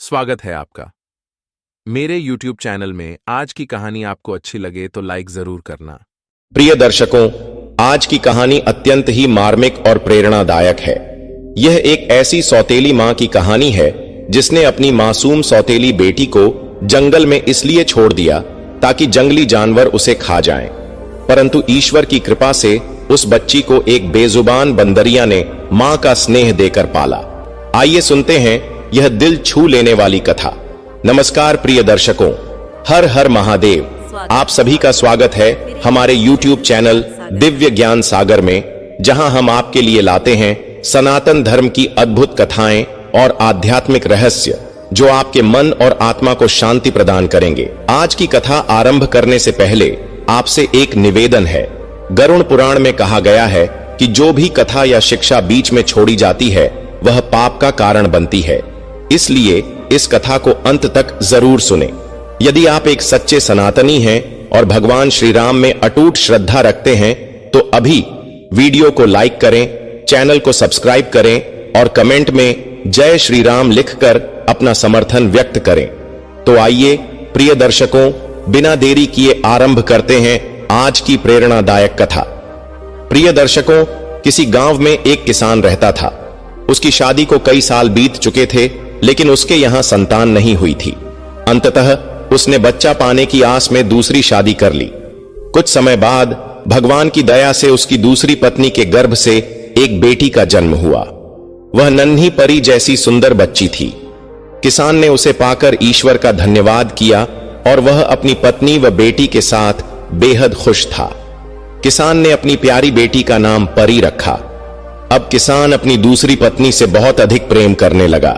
स्वागत है आपका मेरे YouTube चैनल में। आज की कहानी आपको अच्छी लगे तो लाइक जरूर करना। प्रिय दर्शकों, आज की कहानी अत्यंत ही मार्मिक और प्रेरणादायक है। यह एक ऐसी सौतेली मां की कहानी है जिसने अपनी मासूम सौतेली बेटी को जंगल में इसलिए छोड़ दिया ताकि जंगली जानवर उसे खा जाएं। परंतु ईश्वर की कृपा से उस बच्ची को एक बेजुबान बंदरिया ने मां का स्नेह देकर पाला। आइए सुनते हैं यह दिल छू लेने वाली कथा। नमस्कार प्रिय दर्शकों, हर हर महादेव। आप सभी का स्वागत है हमारे YouTube चैनल दिव्य ज्ञान सागर में, जहां हम आपके लिए लाते हैं सनातन धर्म की अद्भुत कथाएं और आध्यात्मिक रहस्य जो आपके मन और आत्मा को शांति प्रदान करेंगे। आज की कथा आरंभ करने से पहले आपसे एक निवेदन है। गरुड़ पुराण में कहा गया है कि जो भी कथा या शिक्षा बीच में छोड़ी जाती है वह पाप का कारण बनती है, इसलिए इस कथा को अंत तक जरूर सुने। यदि आप एक सच्चे सनातनी हैं और भगवान श्री राम में अटूट श्रद्धा रखते हैं तो अभी वीडियो को लाइक करें, चैनल को सब्सक्राइब करें और कमेंट में जय श्री राम लिखकर अपना समर्थन व्यक्त करें। तो आइए प्रिय दर्शकों, बिना देरी किए आरंभ करते हैं आज की प्रेरणादायक कथा। प्रिय दर्शकों, किसी गांव में एक किसान रहता था। उसकी शादी को कई साल बीत चुके थे, लेकिन उसके यहां संतान नहीं हुई थी। अंततः उसने बच्चा पाने की आस में दूसरी शादी कर ली। कुछ समय बाद भगवान की दया से उसकी दूसरी पत्नी के गर्भ से एक बेटी का जन्म हुआ। वह नन्ही परी जैसी सुंदर बच्ची थी। किसान ने उसे पाकर ईश्वर का धन्यवाद किया और वह अपनी पत्नी व बेटी के साथ बेहद खुश था। किसान ने अपनी प्यारी बेटी का नाम परी रखा। अब किसान अपनी दूसरी पत्नी से बहुत अधिक प्रेम करने लगा,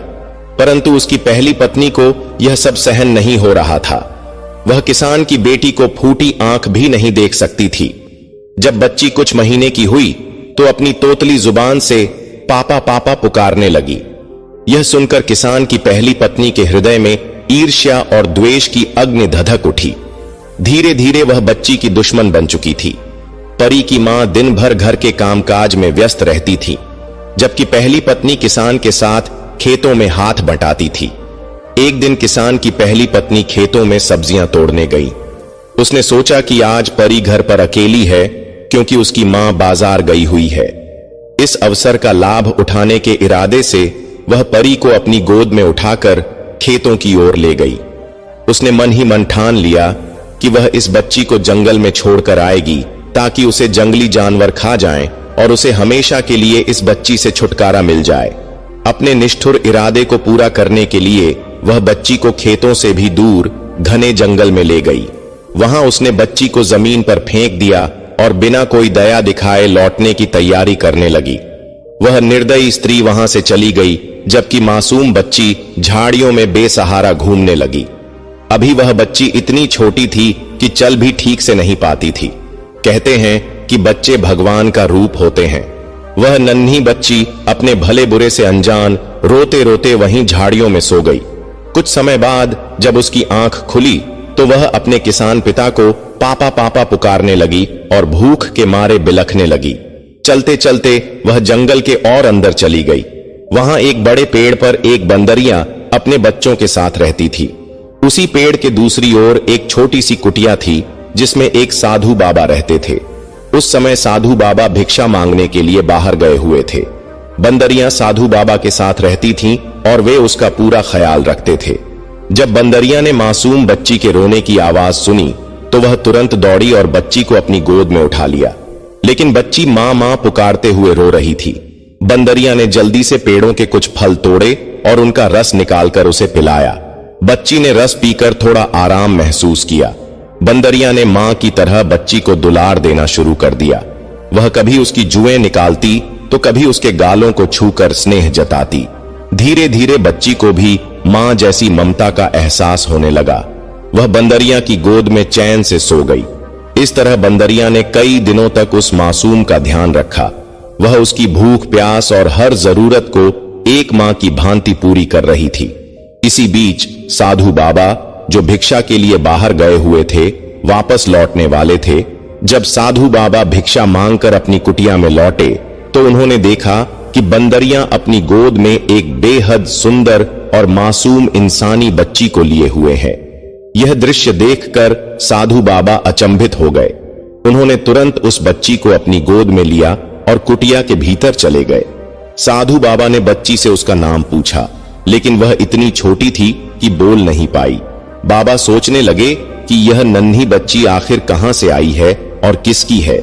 परंतु उसकी पहली पत्नी को यह सब सहन नहीं हो रहा था। वह किसान की बेटी को फूटी आंख भी नहीं देख सकती थी। जब बच्ची कुछ महीने की हुई तो अपनी तोतली जुबान से पापा पापा पुकारने लगी। यह सुनकर किसान की पहली पत्नी के हृदय में ईर्ष्या और द्वेष की अग्नि धधक उठी। धीरे धीरे वह बच्ची की दुश्मन बन चुकी थी। परी की मां दिन भर घर के कामकाज में व्यस्त रहती थी, जबकि पहली पत्नी किसान के साथ खेतों में हाथ बटाती थी। एक दिन किसान की पहली पत्नी खेतों में सब्जियां तोड़ने गई। उसने सोचा कि आज परी घर पर अकेली है क्योंकि उसकी मां बाजार गई हुई है। इस अवसर का लाभ उठाने के इरादे से वह परी को अपनी गोद में उठाकर खेतों की ओर ले गई। उसने मन ही मन ठान लिया कि वह इस बच्ची को जंगल में छोड़कर आएगी ताकि उसे जंगली जानवर खा जाएं और उसे हमेशा के लिए इस बच्ची से छुटकारा मिल जाए। अपने निष्ठुर इरादे को पूरा करने के लिए वह बच्ची को खेतों से भी दूर घने जंगल में ले गई। वहां उसने बच्ची को जमीन पर फेंक दिया और बिना कोई दया दिखाए लौटने की तैयारी करने लगी। वह निर्दयी स्त्री वहां से चली गई, जबकि मासूम बच्ची झाड़ियों में बेसहारा घूमने लगी। अभी वह बच्ची इतनी छोटी थी कि चल भी ठीक से नहीं पाती थी। कहते हैं कि बच्चे भगवान का रूप होते हैं। वह नन्ही बच्ची अपने भले बुरे से अनजान रोते रोते वहीं झाड़ियों में सो गई। कुछ समय बाद जब उसकी आंख खुली तो वह अपने किसान पिता को पापा पापा पुकारने लगी और भूख के मारे बिलखने लगी। चलते चलते वह जंगल के और अंदर चली गई। वहां एक बड़े पेड़ पर एक बंदरिया अपने बच्चों के साथ रहती थी। उसी पेड़ के दूसरी ओर एक छोटी सी कुटिया थी जिसमें एक साधु बाबा रहते थे। उस समय साधु बाबा भिक्षा मांगने के लिए बाहर गए हुए थे। बंदरियां साधु बाबा के साथ रहती थीं और वे उसका पूरा ख्याल रखते थे। जब बंदरिया ने मासूम बच्ची के रोने की आवाज सुनी तो वह तुरंत दौड़ी और बच्ची को अपनी गोद में उठा लिया, लेकिन बच्ची मां मां पुकारते हुए रो रही थी। बंदरिया ने जल्दी से पेड़ों के कुछ फल तोड़े और उनका रस निकालकर उसे पिलाया। बच्ची ने रस पीकर थोड़ा आराम महसूस किया। बंदरिया ने मां की तरह बच्ची को दुलार देना शुरू कर दिया। वह कभी उसकी जुएं निकालती तो कभी उसके गालों को छूकर स्नेह जताती। धीरे धीरे बच्ची को भी मां जैसी ममता का एहसास होने लगा। वह बंदरिया की गोद में चैन से सो गई। इस तरह बंदरिया ने कई दिनों तक उस मासूम का ध्यान रखा। वह उसकी भूख प्यास और हर जरूरत को एक मां की भांति पूरी कर रही थी। इसी बीच साधु बाबा, जो भिक्षा के लिए बाहर गए हुए थे, वापस लौटने वाले थे। जब साधु बाबा भिक्षा मांगकर अपनी कुटिया में लौटे तो उन्होंने देखा कि बंदरिया अपनी गोद में एक बेहद सुंदर और मासूम इंसानी बच्ची को लिए हुए है। यह दृश्य देखकर साधु बाबा अचंभित हो गए। उन्होंने तुरंत उस बच्ची को अपनी गोद में लिया और कुटिया के भीतर चले गए। साधु बाबा ने बच्ची से उसका नाम पूछा, लेकिन वह इतनी छोटी थी कि बोल नहीं पाई। बाबा सोचने लगे कि यह नन्ही बच्ची आखिर कहां से आई है और किसकी है।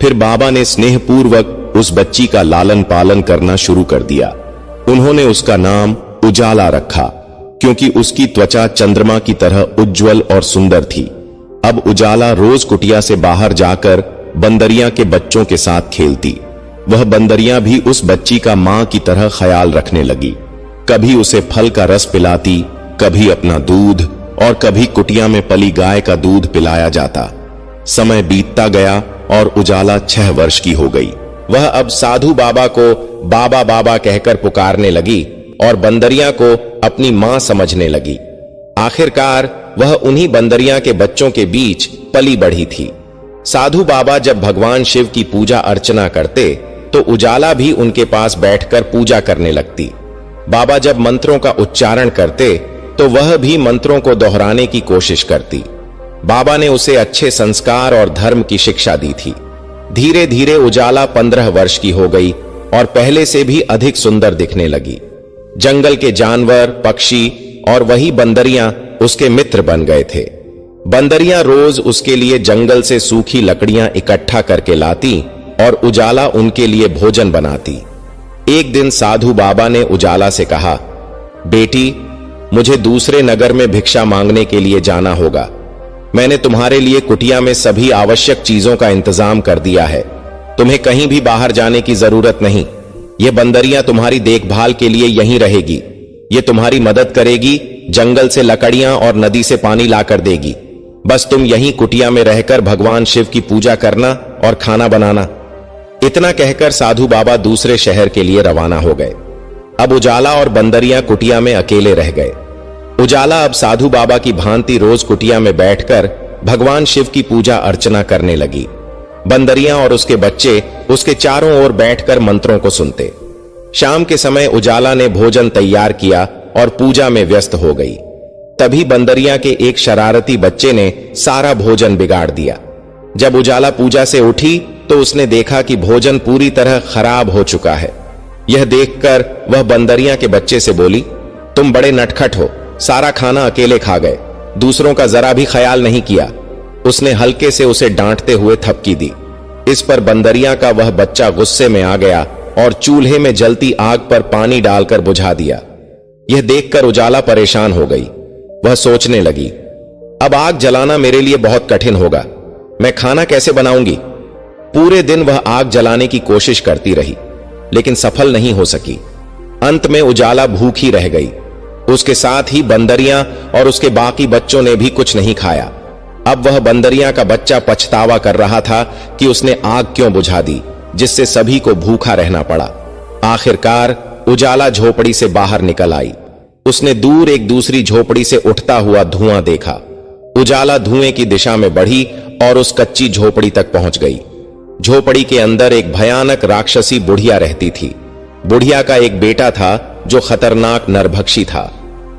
फिर बाबा ने स्नेहपूर्वक उस बच्ची का लालन पालन करना शुरू कर दिया। उन्होंने उसका नाम उजाला रखा, क्योंकि उसकी त्वचा चंद्रमा की तरह उज्जवल और सुंदर थी। अब उजाला रोज कुटिया से बाहर जाकर बंदरिया के बच्चों के साथ खेलती। वह बंदरिया भी उस बच्ची का मां की तरह ख्याल रखने लगी। कभी उसे फल का रस पिलाती, कभी अपना दूध, और कभी कुटिया में पली गाय का दूध पिलाया जाता। समय बीतता गया और उजाला 6 वर्ष की हो गई। वह अब साधु बाबा को बाबा बाबा कहकर पुकारने लगी और बंदरिया को अपनी मां समझने लगी। आखिरकार वह उन्हीं बंदरिया के बच्चों के बीच पली बढ़ी थी। साधु बाबा जब भगवान शिव की पूजा अर्चना करते तो उजाला भी उनके पास बैठकर पूजा करने लगती। बाबा जब मंत्रों का उच्चारण करते तो वह भी मंत्रों को दोहराने की कोशिश करती। बाबा ने उसे अच्छे संस्कार और धर्म की शिक्षा दी थी। धीरे धीरे उजाला 15 वर्ष की हो गई और पहले से भी अधिक सुंदर दिखने लगी। जंगल के जानवर, पक्षी और वही बंदरियां उसके मित्र बन गए थे। बंदरियां रोज उसके लिए जंगल से सूखी लकड़ियां इकट्ठा करके लाती और उजाला उनके लिए भोजन बनाती। एक दिन साधु बाबा ने उजाला से कहा, बेटी, मुझे दूसरे नगर में भिक्षा मांगने के लिए जाना होगा। मैंने तुम्हारे लिए कुटिया में सभी आवश्यक चीजों का इंतजाम कर दिया है। तुम्हें कहीं भी बाहर जाने की जरूरत नहीं। ये बंदरियां तुम्हारी देखभाल के लिए यहीं रहेगी। ये तुम्हारी मदद करेगी, जंगल से लकड़ियां और नदी से पानी लाकर देगी। बस तुम यहीं कुटिया में रहकर भगवान शिव की पूजा करना और खाना बनाना। इतना कहकर साधु बाबा दूसरे शहर के लिए रवाना हो गए। अब उजाला और बंदरियां कुटिया में अकेले रह गए। उजाला अब साधु बाबा की भांति रोज कुटिया में बैठकर भगवान शिव की पूजा अर्चना करने लगी। बंदरियां और उसके बच्चे उसके चारों ओर बैठकर मंत्रों को सुनते। शाम के समय उजाला ने भोजन तैयार किया और पूजा में व्यस्त हो गई। तभी बंदरिया के एक शरारती बच्चे ने सारा भोजन बिगाड़ दिया। जब उजाला पूजा से उठी तो उसने देखा कि भोजन पूरी तरह खराब हो चुका है। यह देखकर वह बंदरिया के बच्चे से बोली, तुम बड़े नटखट हो, सारा खाना अकेले खा गए, दूसरों का जरा भी ख्याल नहीं किया। उसने हल्के से उसे डांटते हुए थपकी दी। इस पर बंदरिया का वह बच्चा गुस्से में आ गया और चूल्हे में जलती आग पर पानी डालकर बुझा दिया। यह देखकर उजाला परेशान हो गई। वह सोचने लगी, अब आग जलाना मेरे लिए बहुत कठिन होगा। मैं खाना कैसे बनाऊंगी? पूरे दिन वह आग जलाने की कोशिश करती रही, लेकिन सफल नहीं हो सकी। अंत में उजाला भूखी रह गई। उसके साथ ही बंदरियां और उसके बाकी बच्चों ने भी कुछ नहीं खाया। अब वह बंदरिया का बच्चा पछतावा कर रहा था कि उसने आग क्यों बुझा दी, जिससे सभी को भूखा रहना पड़ा। आखिरकार उजाला झोपड़ी से बाहर निकल आई। उसने दूर एक दूसरी झोपड़ी से उठता हुआ धुआं देखा। उजाला धुएं की दिशा में बढ़ी और उस कच्ची झोपड़ी तक पहुंच गई। झोपड़ी के अंदर एक भयानक राक्षसी बुढ़िया रहती थी। बुढ़िया का एक बेटा था जो खतरनाक नरभक्षी था।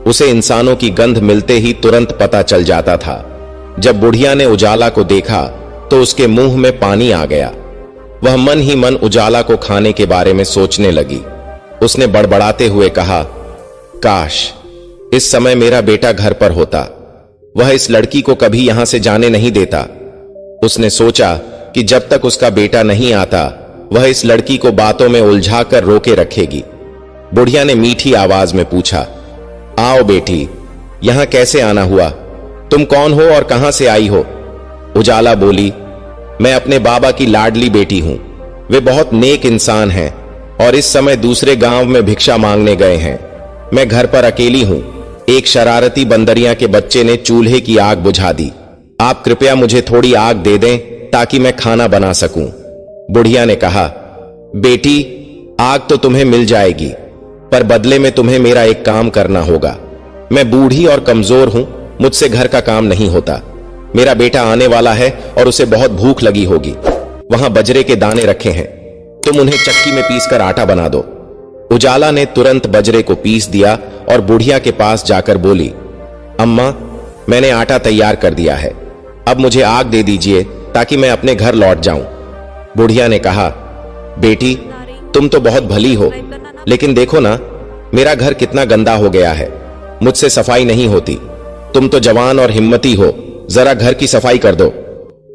उसे इंसानों की गंध मिलते ही तुरंत पता चल जाता था। जब बुढ़िया ने उजाला को देखा तो उसके मुंह में पानी आ गया। वह मन ही मन उजाला को खाने के बारे में सोचने लगी। उसने बड़बड़ाते हुए कहा, काश इस समय मेरा बेटा घर पर होता। वह इस लड़की को कभी यहां से जाने नहीं देता। उसने सोचा कि जब तक उसका बेटा नहीं आता वह इस लड़की को बातों में उलझाकर रोके रखेगी। बुढ़िया ने मीठी आवाज में पूछा, आओ बेटी, यहां कैसे आना हुआ? तुम कौन हो और कहां से आई हो? उजाला बोली, मैं अपने बाबा की लाडली बेटी हूं। वे बहुत नेक इंसान हैं और इस समय दूसरे गांव में भिक्षा मांगने गए हैं। मैं घर पर अकेली हूं। एक शरारती बंदरिया के बच्चे ने चूल्हे की आग बुझा दी। आप कृपया मुझे थोड़ी आग दे दें ताकि मैं खाना बना सकूं। बुढ़िया ने कहा, बेटी, आग तो तुम्हें मिल जाएगी, पर बदले में तुम्हें मेरा एक काम करना होगा। मैं बूढ़ी और कमजोर हूं, मुझसे घर का काम नहीं होता। मेरा बेटा आने वाला है और उसे बहुत भूख लगी होगी। वहां बजरे के दाने रखे हैं, तुम उन्हें चक्की में पीसकर आटा बना दो। उजाला ने तुरंत बजरे को पीस दिया और बुढ़िया के पास जाकर बोली, अम्मा, मैंने आटा तैयार कर दिया है, अब मुझे आग दे दीजिए ताकि मैं अपने घर लौट जाऊं। बुढ़िया ने कहा, बेटी, तुम तो बहुत भली हो, लेकिन देखो ना, मेरा घर कितना गंदा हो गया है, मुझसे सफाई नहीं होती। तुम तो जवान और हिम्मती हो, जरा घर की सफाई कर दो।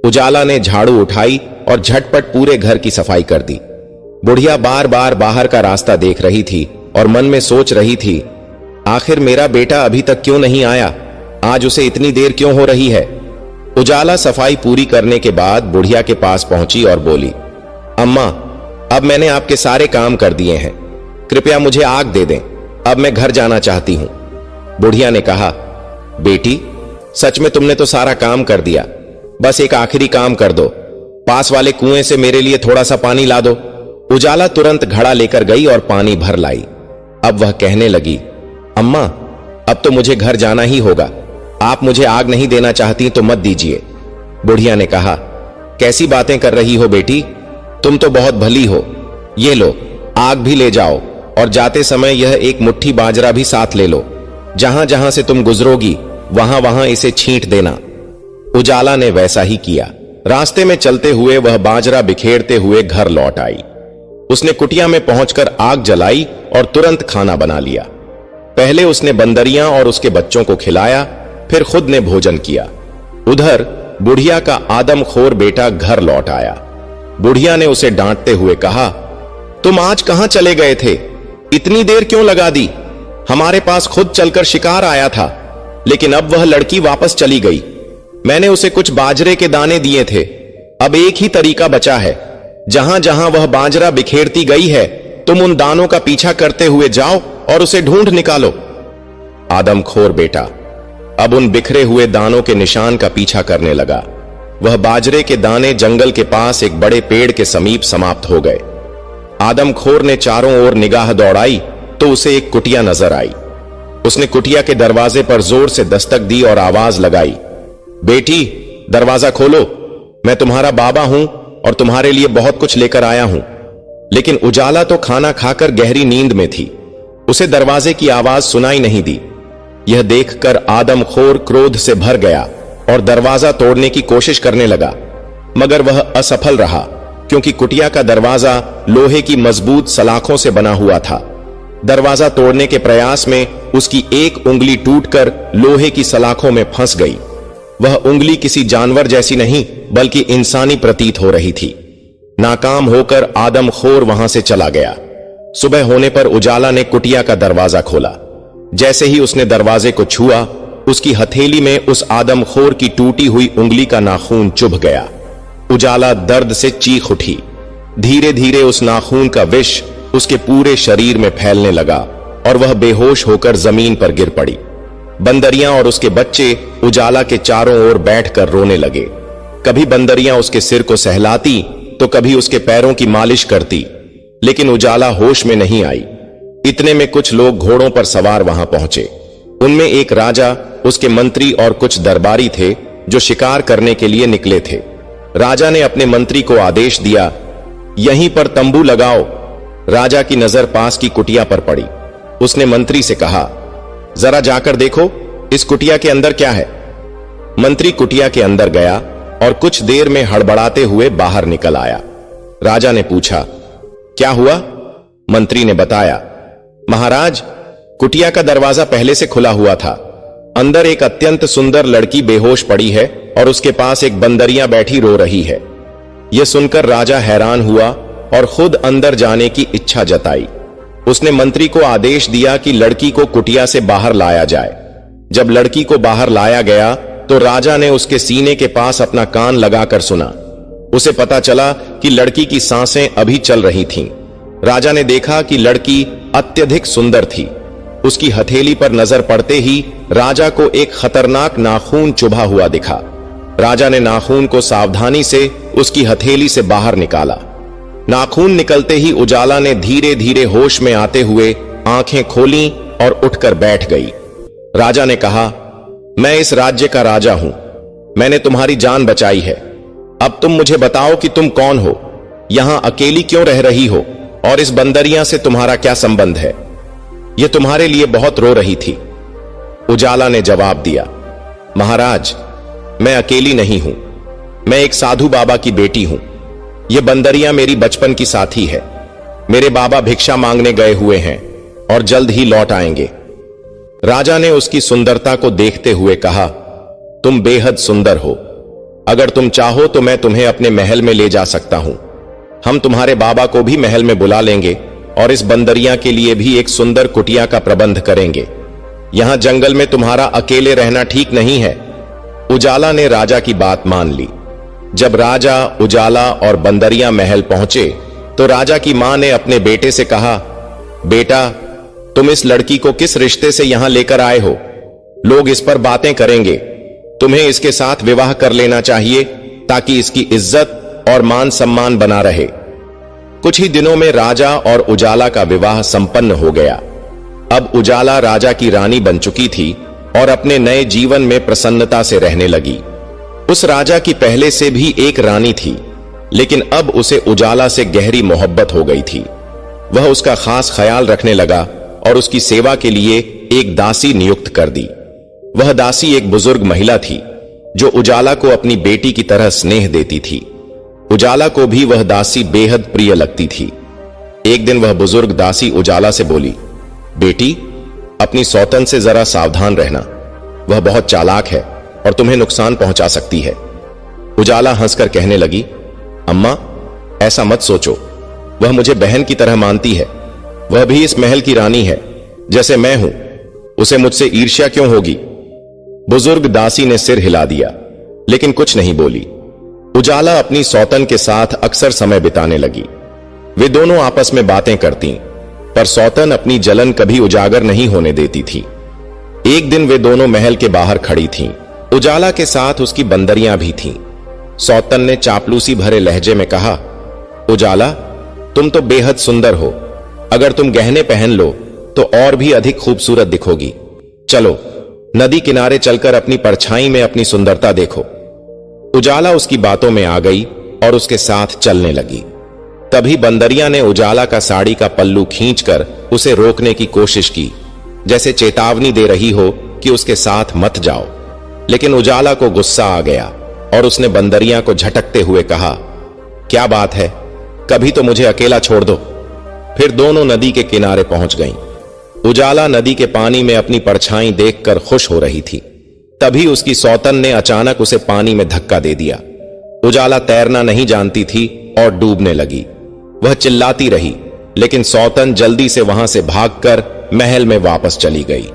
उजाला ने झाड़ू उठाई और झटपट पूरे घर की सफाई कर दी। बुढ़िया बार बार बाहर का रास्ता देख रही थी और मन में सोच रही थी, आखिर मेरा बेटा अभी तक क्यों नहीं आया, आज उसे इतनी देर क्यों हो रही है। उजाला सफाई पूरी करने के बाद बुढ़िया के पास पहुंची और बोली, अम्मा, अब मैंने आपके सारे काम कर दिए हैं, कृपया मुझे आग दे दें, अब मैं घर जाना चाहती हूं। बुढ़िया ने कहा, बेटी, सच में तुमने तो सारा काम कर दिया, बस एक आखिरी काम कर दो, पास वाले कुएं से मेरे लिए थोड़ा सा पानी ला दो। उजाला तुरंत घड़ा लेकर गई और पानी भर लाई। अब वह कहने लगी, अम्मा, अब तो मुझे घर जाना ही होगा, आप मुझे आग नहीं देना चाहती तो मत दीजिए। बुढ़िया ने कहा, कैसी बातें कर रही हो बेटी, तुम तो बहुत भली हो, ये लो, आग भी ले जाओ और जाते समय यह एक मुट्ठी बाजरा भी साथ ले लो, जहां जहां से तुम गुजरोगी वहां वहां इसे छींट देना। उजाला ने वैसा ही किया। रास्ते में चलते हुए वह बाजरा बिखेरते हुए घर लौट आई। उसने कुटिया में पहुंचकर आग जलाई और तुरंत खाना बना लिया। पहले उसने बंदरियां और उसके बच्चों को खिलाया, फिर खुद ने भोजन किया। उधर बुढ़िया का आदमखोर बेटा घर लौट आया। बुढ़िया ने उसे डांटते हुए कहा, तुम आज कहां चले गए थे, इतनी देर क्यों लगा दी, हमारे पास खुद चलकर शिकार आया था, लेकिन अब वह लड़की वापस चली गई। मैंने उसे कुछ बाजरे के दाने दिए थे, अब एक ही तरीका बचा है, जहां जहां वह बाजरा बिखेरती गई है तुम उन दानों का पीछा करते हुए जाओ और उसे ढूंढ निकालो। आदमखोर बेटा अब उन बिखरे हुए दानों के निशान का पीछा करने लगा। वह बाजरे के दाने जंगल के पास एक बड़े पेड़ के समीप समाप्त हो गए। आदमखोर ने चारों ओर निगाह दौड़ाई तो उसे एक कुटिया नजर आई। उसने कुटिया के दरवाजे पर जोर से दस्तक दी और आवाज लगाई, बेटी, दरवाजा खोलो, मैं तुम्हारा बाबा हूं और तुम्हारे लिए बहुत कुछ लेकर आया हूं। लेकिन उजाला तो खाना खाकर गहरी नींद में थी, उसे दरवाजे की आवाज सुनाई नहीं दी। यह देखकर आदमखोर क्रोध से भर गया और दरवाजा तोड़ने की कोशिश करने लगा, मगर वह असफल रहा क्योंकि कुटिया का दरवाजा लोहे की मजबूत सलाखों से बना हुआ था। दरवाजा तोड़ने के प्रयास में उसकी एक उंगली टूटकर लोहे की सलाखों में फंस गई। वह उंगली किसी जानवर जैसी नहीं बल्कि इंसानी प्रतीत हो रही थी। नाकाम होकर आदमखोर वहां से चला गया। सुबह होने पर उजाला ने कुटिया का दरवाजा खोला। जैसे ही उसने दरवाजे को छुआ, उसकी हथेली में उस आदमखोर की टूटी हुई उंगली का नाखून चुभ गया। उजाला दर्द से चीख उठी। धीरे धीरे उस नाखून का विष उसके पूरे शरीर में फैलने लगा और वह बेहोश होकर जमीन पर गिर पड़ी। बंदरियां और उसके बच्चे उजाला के चारों ओर बैठकर रोने लगे। कभी बंदरियां उसके सिर को सहलाती तो कभी उसके पैरों की मालिश करती, लेकिन उजाला होश में नहीं आई। इतने में कुछ लोग घोड़ों पर सवार वहां पहुंचे। उनमें एक राजा, उसके मंत्री और कुछ दरबारी थे जो शिकार करने के लिए निकले थे। राजा ने अपने मंत्री को आदेश दिया, यहीं पर तंबू लगाओ। राजा की नजर पास की कुटिया पर पड़ी। उसने मंत्री से कहा, जरा जाकर देखो इस कुटिया के अंदर क्या है। मंत्री कुटिया के अंदर गया और कुछ देर में हड़बड़ाते हुए बाहर निकल आया। राजा ने पूछा, क्या हुआ? मंत्री ने बताया, महाराज, कुटिया का दरवाजा पहले से खुला हुआ था। अंदर एक अत्यंत सुंदर लड़की बेहोश पड़ी है और उसके पास एक बंदरिया बैठी रो रही है। यह सुनकर राजा हैरान हुआ और खुद अंदर जाने की इच्छा जताई। उसने मंत्री को आदेश दिया कि लड़की को कुटिया से बाहर लाया जाए। जब लड़की को बाहर लाया गया तो राजा ने उसके सीने के पास अपना कान लगाकर सुना। उसे पता चला कि लड़की की सांसें अभी चल रही थीं। राजा ने देखा कि लड़की अत्यधिक सुंदर थी। उसकी हथेली पर नजर पड़ते ही राजा को एक खतरनाक नाखून चुभा हुआ दिखा। राजा ने नाखून को सावधानी से उसकी हथेली से बाहर निकाला। नाखून निकलते ही उजाला ने धीरे धीरे होश में आते हुए आंखें खोलीं और उठकर बैठ गई। राजा ने कहा, मैं इस राज्य का राजा हूं, मैंने तुम्हारी जान बचाई है। अब तुम मुझे बताओ कि तुम कौन हो, यहां अकेली क्यों रह रही हो और इस बंदरिया से तुम्हारा क्या संबंध है? यह तुम्हारे लिए बहुत रो रही थी। उजाला ने जवाब दिया, महाराज, मैं अकेली नहीं हूं, मैं एक साधु बाबा की बेटी हूं। यह बंदरिया मेरी बचपन की साथी है। मेरे बाबा भिक्षा मांगने गए हुए हैं और जल्द ही लौट आएंगे। राजा ने उसकी सुंदरता को देखते हुए कहा, तुम बेहद सुंदर हो। अगर तुम चाहो तो मैं तुम्हें अपने महल में ले जा सकता हूं। हम तुम्हारे बाबा को भी महल में बुला लेंगे और इस बंदरिया के लिए भी एक सुंदर कुटिया का प्रबंध करेंगे। यहां जंगल में तुम्हारा अकेले रहना ठीक नहीं है। उजाला ने राजा की बात मान ली। जब राजा, उजाला और बंदरिया महल पहुंचे तो राजा की मां ने अपने बेटे से कहा, बेटा, तुम इस लड़की को किस रिश्ते से यहां लेकर आए हो? लोग इस पर बातें करेंगे। तुम्हें इसके साथ विवाह कर लेना चाहिए ताकि इसकी इज्जत और मान सम्मान बना रहे। कुछ ही दिनों में राजा और उजाला का विवाह संपन्न हो गया। अब उजाला राजा की रानी बन चुकी थी और अपने नए जीवन में प्रसन्नता से रहने लगी। उस राजा की पहले से भी एक रानी थी, लेकिन अब उसे उजाला से गहरी मोहब्बत हो गई थी। वह उसका खास ख्याल रखने लगा और उसकी सेवा के लिए एक दासी नियुक्त कर दी। वह दासी एक बुजुर्ग महिला थी जो उजाला को अपनी बेटी की तरह स्नेह देती थी। उजाला को भी वह दासी बेहद प्रिय लगती थी। एक दिन वह बुजुर्ग दासी उजाला से बोली, बेटी, अपनी सौतन से जरा सावधान रहना। वह बहुत चालाक है और तुम्हें नुकसान पहुंचा सकती है। उजाला हंसकर कहने लगी, अम्मा, ऐसा मत सोचो। वह मुझे बहन की तरह मानती है। वह भी इस महल की रानी है जैसे मैं हूं। उसे मुझसे ईर्ष्या क्यों होगी? बुजुर्ग दासी ने सिर हिला दिया, लेकिन कुछ नहीं बोली। उजाला अपनी सौतन के साथ अक्सर समय बिताने लगी। वे दोनों आपस में बातें करती, पर सौतन अपनी जलन कभी उजागर नहीं होने देती थी। एक दिन वे दोनों महल के बाहर खड़ी थीं। उजाला के साथ उसकी बंदरियां भी थीं। सौतन ने चापलूसी भरे लहजे में कहा, उजाला, तुम तो बेहद सुंदर हो। अगर तुम गहने पहन लो तो और भी अधिक खूबसूरत दिखोगी। चलो, नदी किनारे चलकर अपनी परछाई में अपनी सुंदरता देखो। उजाला उसकी बातों में आ गई और उसके साथ चलने लगी। तभी बंदरिया ने उजाला का साड़ी का पल्लू खींचकर उसे रोकने की कोशिश की, जैसे चेतावनी दे रही हो कि उसके साथ मत जाओ। लेकिन उजाला को गुस्सा आ गया और उसने बंदरिया को झटकते हुए कहा, क्या बात है, कभी तो मुझे अकेला छोड़ दो। फिर दोनों नदी के किनारे पहुंच गईं। उजाला नदी के पानी में अपनी परछाई देखकर खुश हो रही थी। तभी उसकी सौतन ने अचानक उसे पानी में धक्का दे दिया। उजाला तैरना नहीं जानती थी और डूबने लगी। वह चिल्लाती रही, लेकिन सौतन जल्दी से वहां से भागकर महल में वापस चली गई।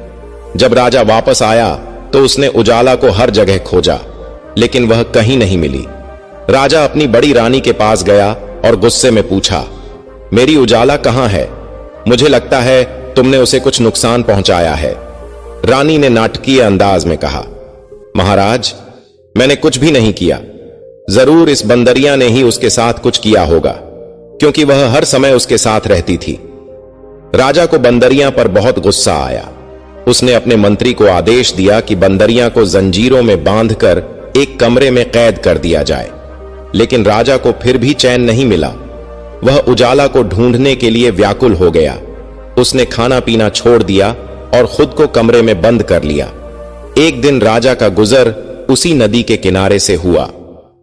जब राजा वापस आया तो उसने उजाला को हर जगह खोजा, लेकिन वह कहीं नहीं मिली। राजा अपनी बड़ी रानी के पास गया और गुस्से में पूछा, मेरी उजाला कहां है? मुझे लगता है तुमने उसे कुछ नुकसान पहुंचाया है। रानी ने नाटकीय अंदाज में कहा, महाराज, मैंने कुछ भी नहीं किया। जरूर इस बंदरिया ने ही उसके साथ कुछ किया होगा, क्योंकि वह हर समय उसके साथ रहती थी। राजा को बंदरिया पर बहुत गुस्सा आया। उसने अपने मंत्री को आदेश दिया कि बंदरिया को जंजीरों में बांधकर एक कमरे में कैद कर दिया जाए। लेकिन राजा को फिर भी चैन नहीं मिला। वह उजाला को ढूंढने के लिए व्याकुल हो गया। उसने खाना पीना छोड़ दिया और खुद को कमरे में बंद कर लिया। एक दिन राजा का गुजर उसी नदी के किनारे से हुआ।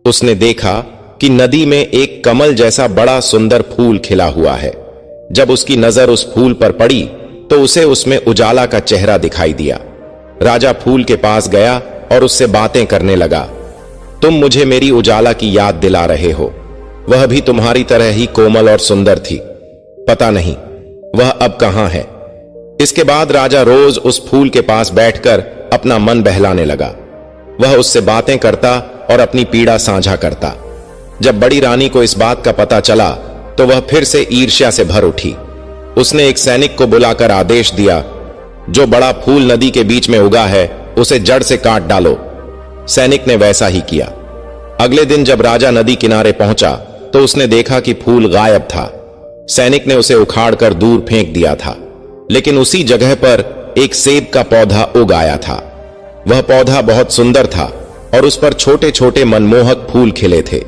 उसने देखा कि नदी में एक कमल जैसा बड़ा सुंदर फूल खिला हुआ है। जब उसकी नजर उस फूल पर पड़ी तो उसे उसमें उजाला का चेहरा दिखाई दिया। राजा फूल के पास गया और उससे बातें करने लगा। तुम मुझे मेरी उजाला की याद दिला रहे हो। वह भी तुम्हारी तरह ही कोमल और सुंदर थी। पता नहीं वह अब कहां है। इसके बाद राजा रोज उस फूल के पास बैठकर अपना मन बहलाने लगा। वह उससे बातें करता और अपनी पीड़ा साझा करता। जब बड़ी रानी को इस बात का पता चला तो वह फिर से ईर्ष्या से भर उठी। उसने एक सैनिक को बुलाकर आदेश दिया, जो बड़ा फूल नदी के बीच में उगा है उसे जड़ से काट डालो। सैनिक ने वैसा ही किया। अगले दिन जब राजा नदी किनारे पहुंचा तो उसने देखा कि फूल गायब था। सैनिक ने उसे उखाड़कर दूर फेंक दिया था, लेकिन उसी जगह पर एक सेब का पौधा उग आया था। वह पौधा बहुत सुंदर था और उस पर छोटे छोटे मनमोहक फूल खिले थे।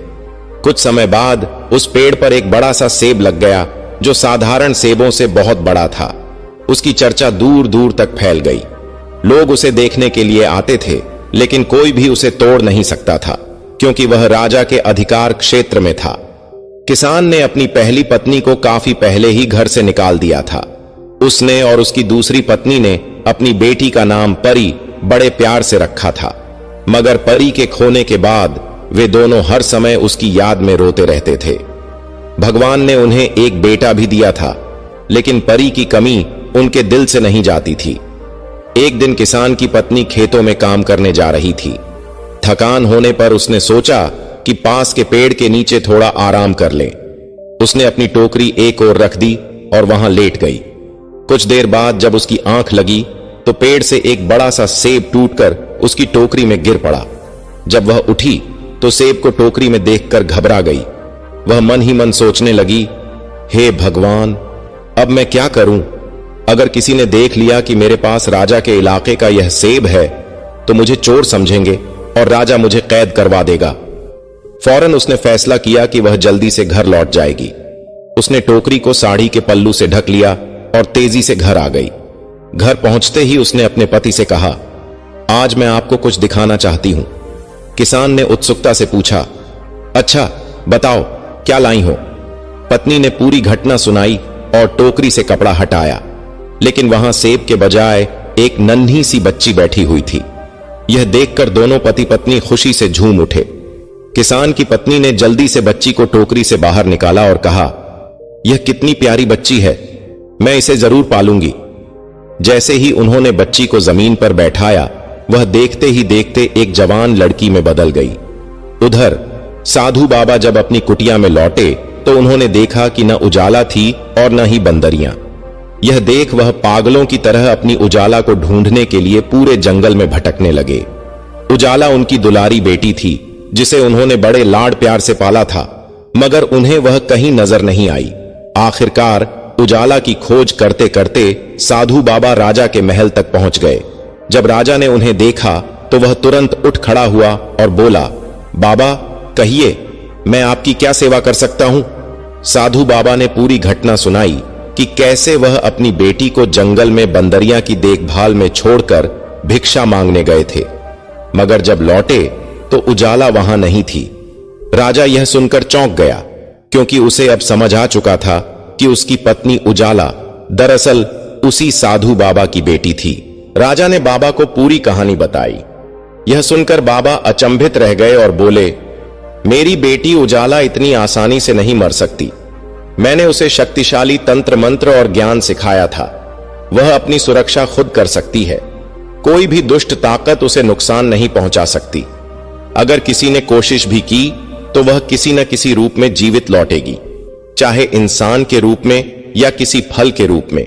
कुछ समय बाद उस पेड़ पर एक बड़ा सा सेब लग गया जो साधारण सेबों से बहुत बड़ा था। उसकी चर्चा दूर दूर तक फैल गई। लोग उसे देखने के लिए आते थे, लेकिन कोई भी उसे तोड़ नहीं सकता था, क्योंकि वह राजा के अधिकार क्षेत्र में था। किसान ने अपनी पहली पत्नी को काफी पहले ही घर से निकाल दिया था। उसने और उसकी दूसरी पत्नी ने अपनी बेटी का नाम परी बड़े प्यार से रखा था, मगर परी के खोने के बाद वे दोनों हर समय उसकी याद में रोते रहते थे। भगवान ने उन्हें एक बेटा भी दिया था, लेकिन परी की कमी उनके दिल से नहीं जाती थी। एक दिन किसान की पत्नी खेतों में काम करने जा रही थी। थकान होने पर उसने सोचा कि पास के पेड़ के नीचे थोड़ा आराम कर ले। उसने अपनी टोकरी एक ओर रख दी और वहां लेट गई। कुछ देर बाद जब उसकी आंख लगी तो पेड़ से एक बड़ा सा सेब टूटकर उसकी टोकरी में गिर पड़ा। जब वह उठी तो सेब को टोकरी में देखकर घबरा गई। वह मन ही मन सोचने लगी, हे भगवान, अब मैं क्या करूं? अगर किसी ने देख लिया कि मेरे पास राजा के इलाके का यह सेब है तो मुझे चोर समझेंगे और राजा मुझे कैद करवा देगा। फौरन उसने फैसला किया कि वह जल्दी से घर लौट जाएगी। उसने टोकरी को साड़ी के पल्लू से ढक लिया और तेजी से घर आ गई। घर पहुंचते ही उसने अपने पति से कहा, आज मैं आपको कुछ दिखाना चाहती हूं। किसान ने उत्सुकता से पूछा, अच्छा बताओ क्या लाई हो? पत्नी ने पूरी घटना सुनाई और टोकरी से कपड़ा हटाया, लेकिन वहां सेब के बजाय एक नन्ही सी बच्ची बैठी हुई थी। यह देखकर दोनों पति पत्नी खुशी से झूम उठे। किसान की पत्नी ने जल्दी से बच्ची को टोकरी से बाहर निकाला और कहा, यह कितनी प्यारी बच्ची है, मैं इसे जरूर पालूंगी। जैसे ही उन्होंने बच्ची को जमीन पर बैठाया, वह देखते ही देखते एक जवान लड़की में बदल गई। उधर साधु बाबा जब अपनी कुटिया में लौटे तो उन्होंने देखा कि न उजाला थी और न ही बंदरियां। यह देख वह पागलों की तरह अपनी उजाला को ढूंढने के लिए पूरे जंगल में भटकने लगे। उजाला उनकी दुलारी बेटी थी, जिसे उन्होंने बड़े लाड प्यार से पाला था, मगर उन्हें वह कहीं नजर नहीं आई। आखिरकार उजाला की खोज करते करते साधु बाबा राजा के महल तक पहुंच गए। जब राजा ने उन्हें देखा तो वह तुरंत उठ खड़ा हुआ और बोला, बाबा कहिए, मैं आपकी क्या सेवा कर सकता हूं? साधु बाबा ने पूरी घटना सुनाई कि कैसे वह अपनी बेटी को जंगल में बंदरियां की देखभाल में छोड़कर भिक्षा मांगने गए थे, मगर जब लौटे तो उजाला वहां नहीं थी। राजा यह सुनकर चौंक गया, क्योंकि उसे अब समझ आ चुका था कि उसकी पत्नी उजाला दरअसल उसी साधु बाबा की बेटी थी। राजा ने बाबा को पूरी कहानी बताई। यह सुनकर बाबा अचंभित रह गए और बोले, मेरी बेटी उजाला इतनी आसानी से नहीं मर सकती। मैंने उसे शक्तिशाली तंत्र मंत्र और ज्ञान सिखाया था। वह अपनी सुरक्षा खुद कर सकती है। कोई भी दुष्ट ताकत उसे नुकसान नहीं पहुंचा सकती। अगर किसी ने कोशिश भी की तो वह किसी न किसी रूप में जीवित लौटेगी, चाहे इंसान के रूप में या किसी फल के रूप में।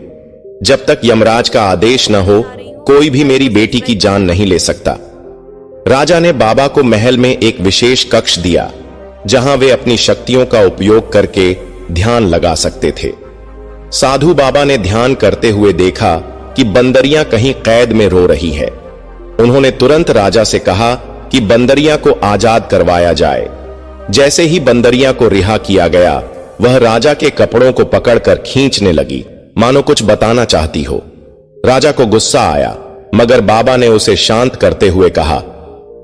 जब तक यमराज का आदेश न हो, कोई भी मेरी बेटी की जान नहीं ले सकता। राजा ने बाबा को महल में एक विशेष कक्ष दिया, जहां वे अपनी शक्तियों का उपयोग करके ध्यान लगा सकते थे। साधु बाबा ने ध्यान करते हुए देखा कि बंदरियां कहीं कैद में रो रही है। उन्होंने तुरंत राजा से कहा कि बंदरियां को आजाद करवाया जाए। जैसे ही बंदरियां को रिहा किया गया, वह राजा के कपड़ों को पकड़कर खींचने लगी, मानो कुछ बताना चाहती हो। राजा को गुस्सा आया, मगर बाबा ने उसे शांत करते हुए कहा,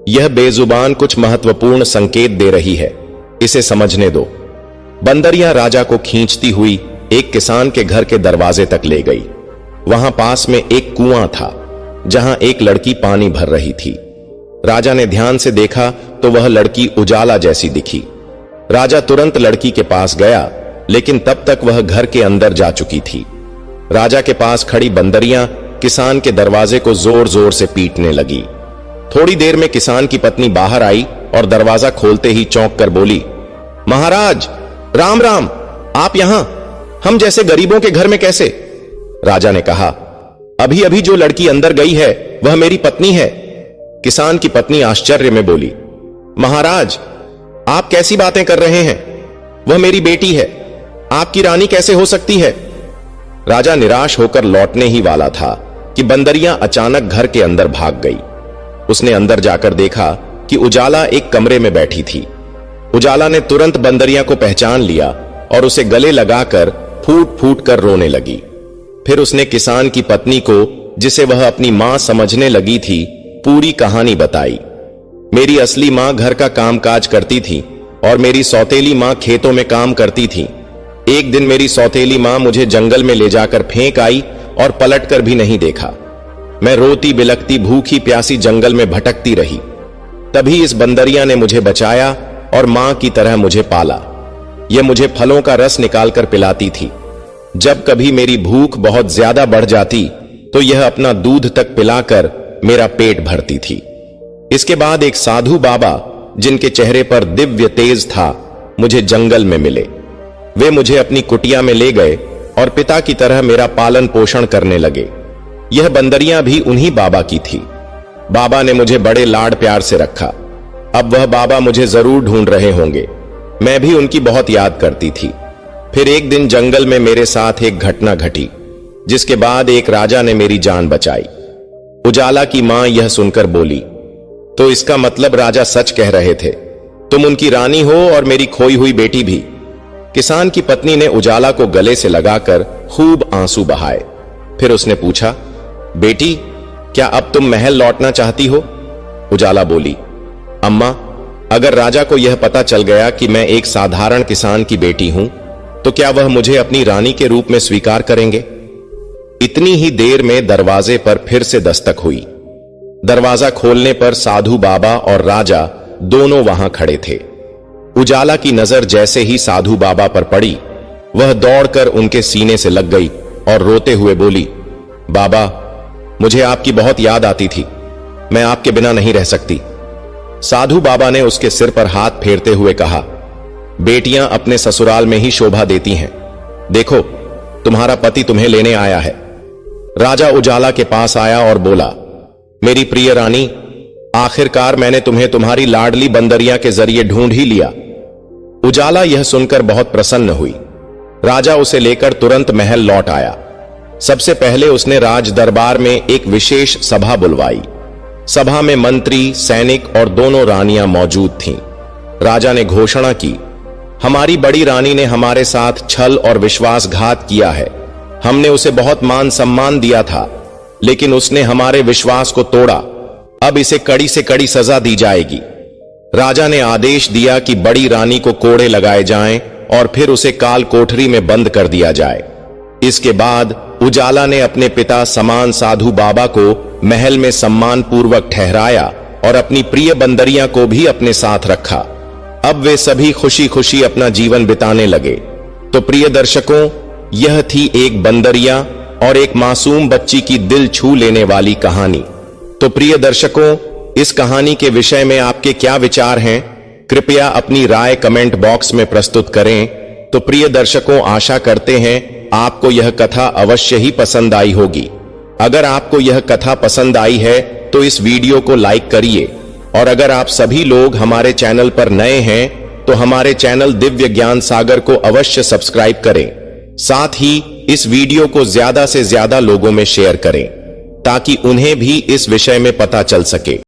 यह बेजुबान कुछ महत्वपूर्ण संकेत दे रही है, इसे समझने दो। बंदरियां राजा को खींचती हुई एक किसान के घर के दरवाजे तक ले गई। वहां पास में एक कुआं था, जहां एक लड़की पानी भर रही थी। राजा ने ध्यान से देखा तो वह लड़की उजाला जैसी दिखी। राजा तुरंत लड़की के पास गया, लेकिन तब तक वह घर के अंदर जा चुकी थी। राजा के पास खड़ी बंदरियां किसान के दरवाजे को जोर जोर से पीटने लगी। थोड़ी देर में किसान की पत्नी बाहर आई और दरवाजा खोलते ही चौंक कर बोली, महाराज राम राम, आप यहां हम जैसे गरीबों के घर में कैसे? राजा ने कहा, अभी अभी जो लड़की अंदर गई है वह मेरी पत्नी है। किसान की पत्नी आश्चर्य में बोली, महाराज आप कैसी बातें कर रहे हैं? वह मेरी बेटी है, आपकी रानी कैसे हो सकती है? राजा निराश होकर लौटने ही वाला था कि बंदरियां अचानक घर के अंदर भाग गई। उसने अंदर जाकर देखा कि उजाला एक कमरे में बैठी थी। उजाला ने तुरंत बंदरियां को पहचान लिया और उसे गले लगाकर फूट फूट कर रोने लगी। फिर उसने किसान की पत्नी को, जिसे वह अपनी मां समझने लगी थी, पूरी कहानी बताई। मेरी असली मां घर का कामकाज करती थी और मेरी सौतेली मां खेतों में काम करती थी। एक दिन मेरी सौतेली मां मुझे जंगल में ले जाकर फेंक आई और पलटकर भी नहीं देखा। मैं रोती बिलखती भूखी प्यासी जंगल में भटकती रही। तभी इस बंदरिया ने मुझे बचाया और मां की तरह मुझे पाला। यह मुझे फलों का रस निकालकर पिलाती थी। जब कभी मेरी भूख बहुत ज्यादा बढ़ जाती तो यह अपना दूध तक पिलाकर मेरा पेट भरती थी। इसके बाद एक साधु बाबा, जिनके चेहरे पर दिव्य तेज था, मुझे जंगल में मिले। वे मुझे अपनी कुटिया में ले गए और पिता की तरह मेरा पालन पोषण करने लगे। यह बंदरियां भी उन्हीं बाबा की थी। बाबा ने मुझे बड़े लाड प्यार से रखा। अब वह बाबा मुझे जरूर ढूंढ रहे होंगे। मैं भी उनकी बहुत याद करती थी। फिर एक दिन जंगल में मेरे साथ एक घटना घटी, जिसके बाद एक राजा ने मेरी जान बचाई। उजाला की मां यह सुनकर बोली, तो इसका मतलब राजा सच कह रहे थे, तुम उनकी रानी हो और मेरी खोई हुई बेटी भी। किसान की पत्नी ने उजाला को गले से लगाकर खूब आंसू बहाए। फिर उसने पूछा, बेटी, क्या अब तुम महल लौटना चाहती हो? उजाला बोली, अम्मा, अगर राजा को यह पता चल गया कि मैं एक साधारण किसान की बेटी हूं, तो क्या वह मुझे अपनी रानी के रूप में स्वीकार करेंगे? इतनी ही देर में दरवाजे पर फिर से दस्तक हुई। दरवाजा खोलने पर साधु बाबा और राजा दोनों वहां खड़े थे। उजाला की नजर जैसे ही साधु बाबा पर पड़ी, वह दौड़कर उनके सीने से लग गई और रोते हुए बोली, बाबा, मुझे आपकी बहुत याद आती थी। मैं आपके बिना नहीं रह सकती। साधु बाबा ने उसके सिर पर हाथ फेरते हुए कहा, बेटियां अपने ससुराल में ही शोभा देती हैं। देखो, तुम्हारा पति तुम्हें लेने आया है। राजा उजाला के पास आया और बोला, मेरी प्रिय रानी, आखिरकार मैंने तुम्हें तुम्हारी लाडली बंदरिया के जरिए ढूंढ ही लिया। उजाला यह सुनकर बहुत प्रसन्न हुई। राजा उसे लेकर तुरंत महल लौट आया। सबसे पहले उसने राज दरबार में एक विशेष सभा बुलवाई। सभा में मंत्री, सैनिक और दोनों रानियां मौजूद थीं। राजा ने घोषणा की, हमारी बड़ी रानी ने हमारे साथ छल और विश्वासघात किया है। हमने उसे बहुत मान सम्मान दिया था, लेकिन उसने हमारे विश्वास को तोड़ा। अब इसे कड़ी से कड़ी सजा दी जाएगी। राजा ने आदेश दिया कि बड़ी रानी को कोड़े लगाए जाएं और फिर उसे काल कोठरी में बंद कर दिया जाए। इसके बाद उजाला ने अपने पिता समान साधु बाबा को महल में सम्मान पूर्वक ठहराया और अपनी प्रिय बंदरिया को भी अपने साथ रखा। अब वे सभी खुशी खुशी अपना जीवन बिताने लगे। तो प्रिय दर्शकों, यह थी एक बंदरिया और एक मासूम बच्ची की दिल छू लेने वाली कहानी। तो प्रिय दर्शकों, इस कहानी के विषय में आपके क्या विचार हैं? कृपया अपनी राय कमेंट बॉक्स में प्रस्तुत करें। तो प्रिय दर्शकों, आशा करते हैं आपको यह कथा अवश्य ही पसंद आई होगी। अगर आपको यह कथा पसंद आई है तो इस वीडियो को लाइक करिए, और अगर आप सभी लोग हमारे चैनल पर नए हैं तो हमारे चैनल दिव्य ज्ञान सागर को अवश्य सब्सक्राइब करें। साथ ही इस वीडियो को ज्यादा से ज्यादा लोगों में शेयर करें, ताकि उन्हें भी इस विषय में पता चल सके।